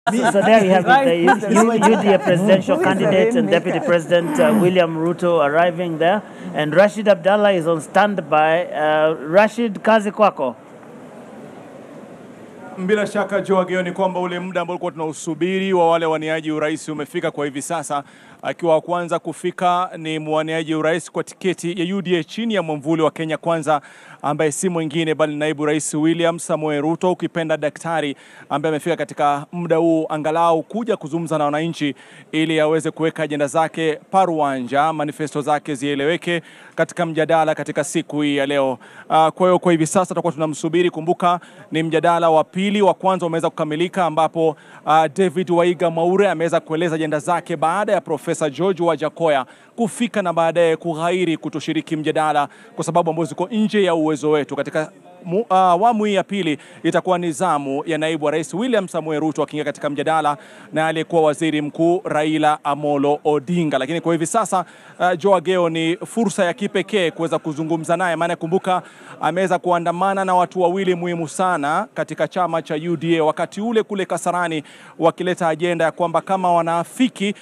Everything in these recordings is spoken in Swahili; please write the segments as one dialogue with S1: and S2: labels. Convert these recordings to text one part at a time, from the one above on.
S1: So there we have it, the UDA presidential candidate and Deputy President William Ruto arriving there. And Rashid Abdallah is on standby. Rashid, kazi kwako.
S2: Bila shaka Joageo, ni kwamba ule muda ambao tulikuwa tunausubiri wa wale waniaji urais umefika kwa hivi sasa. Akiwa wa kwanza kufika ni mwaniaji urais kwa tiketi ya UDA chini ya mwamvuli wa Kenya Kwanza, ambaye si mwingine bali naibu rais William Samoei Ruto, ukipenda daktari, ambaye amefika katika muda huu angalau kuja kuzungumza na wananchi ili aweze kuweka ajenda zake paruanja, manifesto zake zieleweke katika mjadala katika siku hii ya leo. Kwa hiyo kwa hivi sasa tutakuwa tunamsubiri. Kumbuka ni mjadala wa pili, wa kwanza umeweza kukamilika ambapo David Waiga Maure ameweza kueleza ajenda zake baada ya Profesa George Wajakoya kufika na baadaye kughairi kutoshiriki mjadala kwa sababu ambazo ziko nje ya uwezo wetu. Katika awamu hii ya pili itakuwa ni zamu ya naibu wa rais William Samoei Ruto akiingia katika mjadala na aliyekuwa waziri mkuu Raila Amolo Odinga. Lakini kwa hivi sasa Joageo, ni fursa ya kipekee kuweza kuzungumza naye, maana kumbuka ameweza kuandamana na watu wawili muhimu sana katika chama cha UDA wakati ule kule Kasarani, wakileta ajenda ya kwamba kama wanaafiki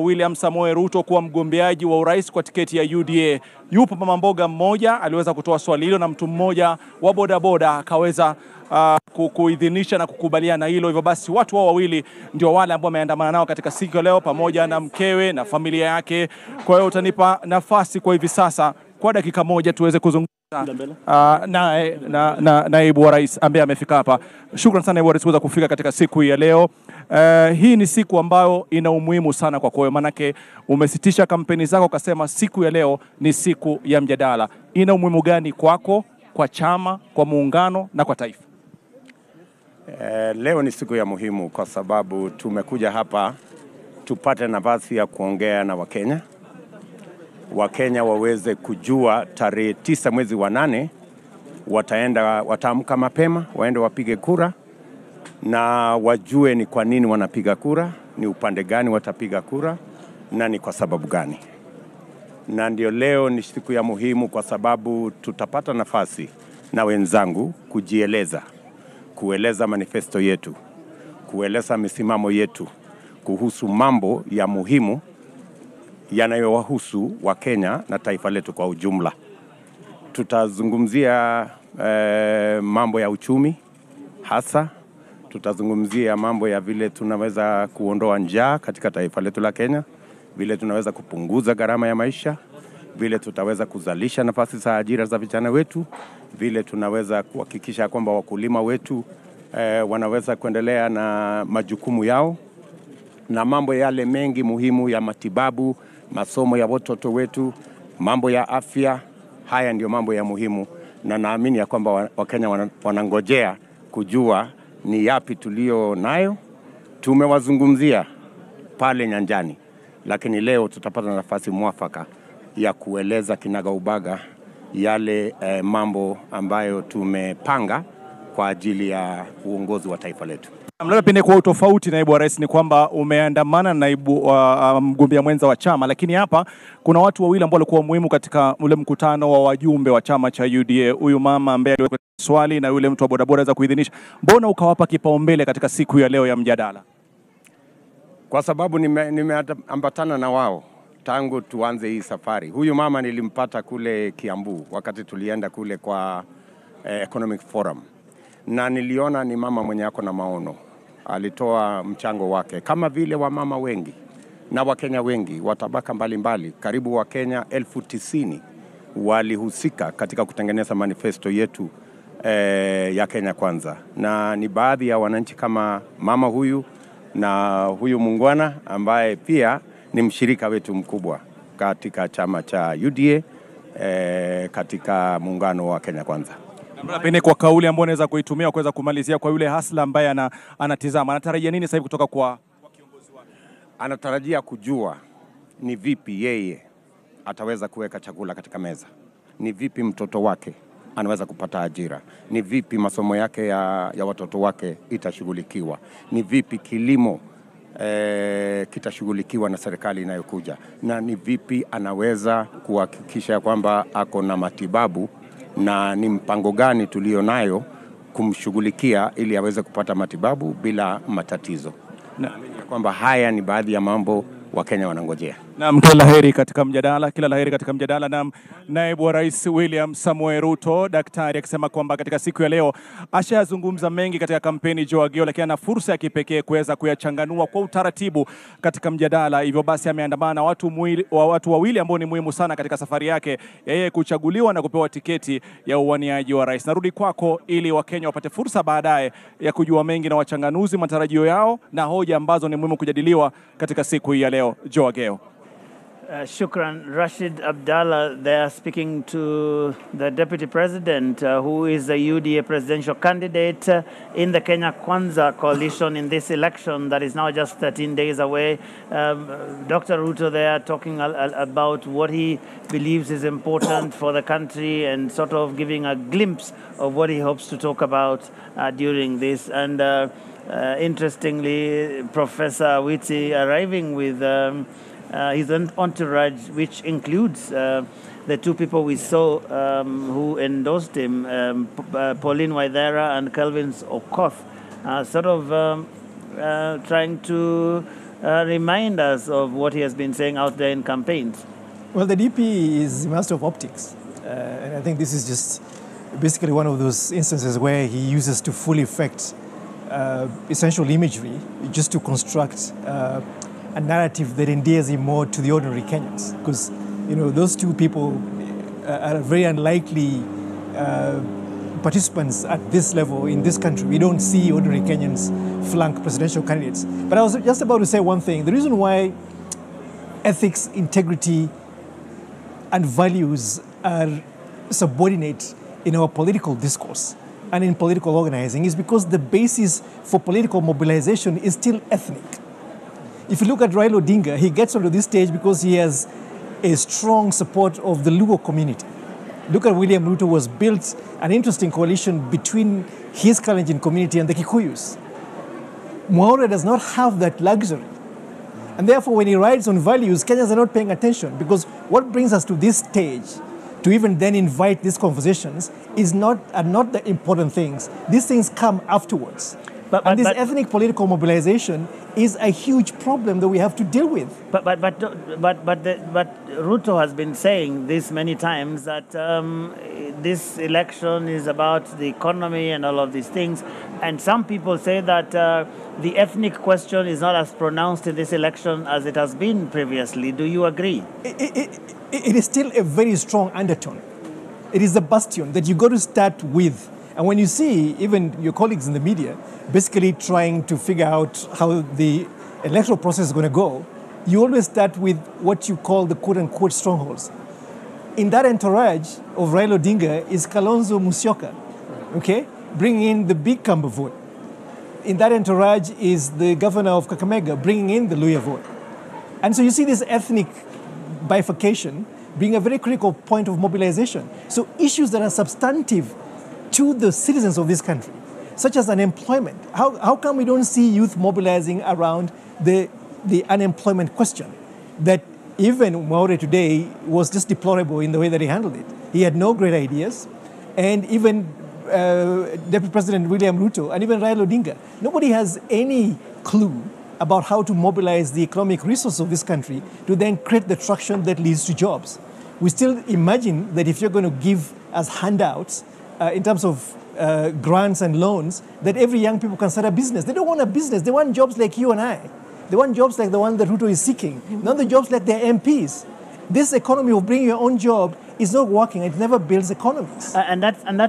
S2: William Samoei Ruto kuwa mgombeaji wa urais kwa tiketi ya UDA. Yupo mama mboga mmoja aliweza kutoa swali hilo na mtu mmoja wa boda-boda akaweza kuidhinisha na kukubaliana hilo. Hivyo basi watu hao wawili ndio wale ambao wameandamana nao katika siku ya leo pamoja na mkewe na familia yake. Kwa hiyo utanipa nafasi kwa hivi sasa kwa dakika moja tuweze kuzungumza na naibu wa rais ambaye amefika hapa. Shukrani sana naibu wa rais kuweza kufika katika siku hii ya leo. Hii ni siku ambayo ina umuhimu sana kwa kwako, manake umesitisha kampeni zako ukasema siku ya leo ni siku ya mjadala. Ina umuhimu gani kwako, kwa chama, kwa muungano na kwa taifa?
S3: Leo ni siku ya muhimu kwa sababu tumekuja hapa tupate nafasi ya kuongea na Wakenya. Wakenya waweze kujua tarehe 9 mwezi wa 8 wataamka mapema, waende wapige kura na wajue ni kwa nini wanapiga kura, ni upande gani watapiga kura na ni kwa sababu gani. Na ndio leo ni siku ya muhimu kwa sababu tutapata nafasi na wenzangu kujieleza, kueleza manifesto yetu, kueleza misimamo yetu kuhusu mambo ya muhimu yanayowahusu Wakenya na taifa letu kwa ujumla. Tutazungumzia mambo ya uchumi hasa, tutazungumzia mambo ya vile tunaweza kuondoa njaa katika taifa letu la Kenya, vile tunaweza kupunguza gharama ya maisha, vile tutaweza kuzalisha nafasi za ajira za vijana wetu, vile tunaweza kuhakikisha kwamba wakulima wetu wanaweza kuendelea na majukumu yao, na mambo yale mengi muhimu ya matibabu, masomo ya watoto wetu, mambo ya afya. Haya ndio mambo ya muhimu na naamini ya kwamba Wakenya wanangojea kujua ni yapi tulio nayo. Tumewazungumzia pale nyanjani, lakini leo tutapata nafasi mwafaka ya kueleza kinagaubaga yale mambo ambayo tumepanga kwa ajili ya uongozi wa taifa letu.
S2: Labda pende kwa utofauti naibu wa rais ni kwamba umeandamana na naibu mgombea mwenza wa chama, lakini hapa kuna watu wawili ambao walikuwa muhimu katika ule mkutano wa wajumbe wa chama cha UDA. Huyu mama ambaye aliweka swali na yule mtu wa boda-boda za kuidhinisha. Mbona ukawapa kipaumbele katika siku ya leo ya mjadala?
S3: Kwa sababu nimeambatana na wao tangu tuanze hii safari. Huyu mama nilimpata kule Kiambu wakati tulienda kule kwa Economic Forum, na niliona ni mama mwenye ako na maono. Alitoa mchango wake kama vile wa mama wengi na Wakenya wengi wa tabaka mbalimbali. Karibu Wakenya 90,000 walihusika katika kutengeneza manifesto yetu ya Kenya Kwanza, na ni baadhi ya wananchi kama mama huyu na huyu mungwana ambaye pia ni mshirika wetu mkubwa katika chama cha UDA katika muungano wa Kenya Kwanza.
S2: Pengine kwa kauli ambayo unaweza kuitumia kuweza kumalizia kwa yule hasla ambaye anatizama, anatarajia nini sasa hivi kutoka kwa kiongozi wake?
S3: Anatarajia kujua ni vipi yeye ataweza kuweka chakula katika meza, ni vipi mtoto wake anaweza kupata ajira, ni vipi masomo yake ya watoto wake itashughulikiwa, ni vipi kilimo kitashughulikiwa na serikali inayokuja, na ni vipi anaweza kuhakikisha kwamba ako na matibabu na ni mpango gani tulio nayo kumshughulikia ili aweze kupata matibabu bila matatizo. kwamba haya ni baadhi ya mambo Wakenya wanangojea.
S2: Naam, kila laheri katika mjadala, kila laheri katika mjadala. Naam, naibu wa rais William Samoei Ruto, daktari, akisema kwamba katika siku ya leo ashazungumza mengi katika kampeni Joageo, lakini ana fursa ya kipekee kuweza kuyachanganua kwa utaratibu katika mjadala. Hivyo basi ameandamana watu wawili ambao ni muhimu sana katika safari yake yeye kuchaguliwa na kupewa tiketi ya uwaniaji wa rais. Narudi kwako ili Wakenya wapate fursa baadaye ya kujua mengi na wachanganuzi matarajio yao na hoja ambazo ni muhimu kujadiliwa katika siku hii ya leo Joageo.
S1: Shukran. Rashid Abdallah there speaking to the Deputy President, who is the UDA presidential candidate in the Kenya Kwanza coalition in this election that is now just 13 days away. Dr. Ruto there talking about what he believes is important for the country and sort of giving a glimpse of what he hopes to talk about during this. And interestingly, Professor Witi arriving with his entourage, which includes the two people we saw who endorsed him, Pauline Waithera and Kelvin Okoth, sort of trying to remind us of what he has been saying out there in campaigns.
S4: Well, the DP is a master of optics, and I think this is just basically one of those instances where he uses to full effect essential imagery just to construct a narrative that endears him more to the ordinary Kenyans, because those two people are very unlikely participants at this level in this country. We don't see ordinary Kenyans flank presidential candidates. But I was just about to say one thing. The reason why ethics, integrity, and values are subordinate in our political discourse and in political organizing is because the basis for political mobilization is still ethnic. If you look at Raila Odinga, he gets onto this stage because he has a strong support of the Luo community. Look at William Ruto, was built an interesting coalition between his Kalenjin community and the Kikuyus. Mwaura does not have that luxury. And therefore, when he rides on values, Kenyans are not paying attention, because what brings us to this stage to even then invite these conversations are not the important things. These things come afterwards. And this ethnic political mobilization is a huge problem that we have to deal with.
S1: But Ruto has been saying this many times, that this election is about the economy and all of these things. And some people say that the ethnic question is not as pronounced in this election as it has been previously. Do you agree?
S4: It is still a very strong undertone. It is the bastion that you got to start with. And when you see even your colleagues in the media basically trying to figure out how the electoral process is going to go, you always start with what you call the quote-unquote strongholds. In that entourage of Raila Odinga is Kalonzo Musyoka, okay, bringing in the big Kamba vote. In that entourage is the governor of Kakamega, bringing in the Luya vote. And so you see this ethnic bifurcation being a very critical point of mobilization. So issues that are substantive to the citizens of this country, such as unemployment. How come we don't see youth mobilizing around the unemployment question? That even Mwaura today was just deplorable in the way that he handled it. He had no great ideas. And even Deputy President William Ruto and even Raila Odinga, nobody has any clue about how to mobilize the economic resources of this country to then create the traction that leads to jobs. We still imagine that if you're going to give us handouts in terms of grants and loans, that every young people can start a business. They don't want a business. They want jobs like you and I. They want jobs like the one that Ruto is seeking, not the jobs like their MPs. This economy of bringing your own job is not working. It never builds economies.
S1: And that's